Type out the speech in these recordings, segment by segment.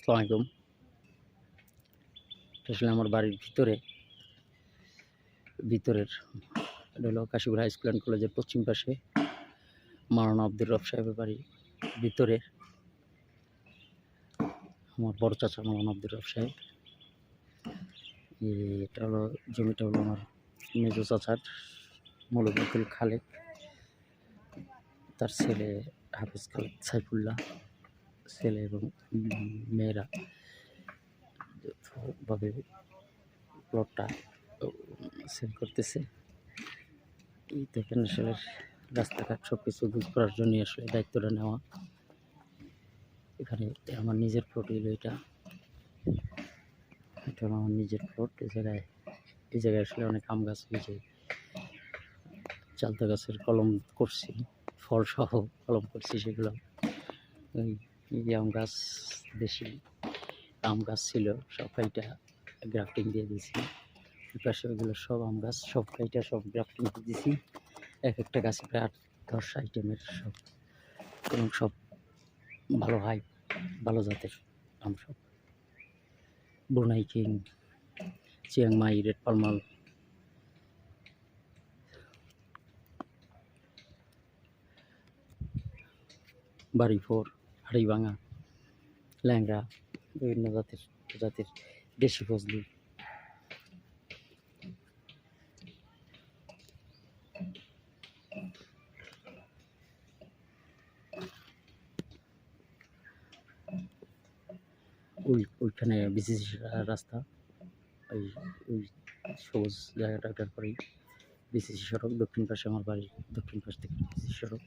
আসসালামু আলাইকুম। আসলে আমার বাড়ির ভিতরের এটা হলো কাশীপুর হাই স্কুল অ্যান্ড কলেজের পশ্চিম পাশে মাওলানা আব্দুর রব সাহেবের বাড়ির ভিতরে আমার বড় চাচা মাওলানা আব্দুর রব সাহেব। এটা হলো জমিটা হলো আমার মেজো চাচার মৌলভী খালেক, তার ছেলে হাফিজ খালেক সাইফুল্লাহ, ছেলে এবং মেয়েরা ভাবে প্লটটা সেল করতেছে। এই দেখেন আসলে রাস্তাঘাট সব কিছু বুঝ করার জন্য আসলে দায়িত্বটা নেওয়া। এখানে আমার নিজের প্লট হলো এটা হলো আমার নিজের প্লট। এই জায়গায় আসলে অনেক আম গাছ হয়েছে, চালতা গাছের কলম করছি, ফল সহ কলম করছি। সেগুলো এই আম গাছ, দেশি আম গাছ ছিল, সব কাইটা গ্রাফটিং দিয়ে দিয়েছি। পাশে ওইগুলো সব আম গাছ, সব কাইটা সব গ্রাফটিং দিয়ে দিয়েছি। এক একটা গাছে প্রায় 8-10 আইটেমের সব, এবং সব ভালো ভালো জাতের আম, সব ব্রুনাই কিং, চিয়াংমাই, রেড পালমাল, বাড়িফোর, হাড়িভাঙা, ল্যাংড়া, বিভিন্ন জাতের দেশি ফজলি। ওইখানে বিসিসি রাস্তা, ওই সবুজ জায়গাটার পরেই বিসিসি সড়ক। দক্ষিণ পাশে আমার বাড়ির দক্ষিণ পাশ থেকে বিসিসি সড়ক,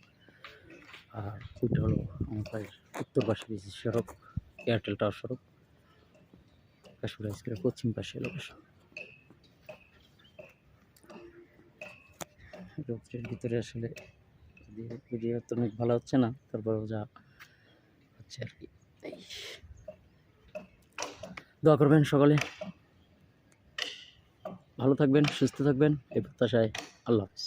আর ওইটা হলো আমার বাড়ির উত্তর পাশে বিসিসি সড়ক, এয়ারটেল টাওয়ার সড়ক। কাশীপুর হাই স্কুলের পশ্চিম পাশে লোকেশন। রোদ্রের ভিতরে আসলে ভিডিও তো অনেক ভালো হচ্ছে না, তারপরেও যা হচ্ছে আর কি। দোয়া করবেন সকলে, ভালো থাকবেন, সুস্থ থাকবেন, এই প্রত্যাশায়। আল্লাহ হাফিজ।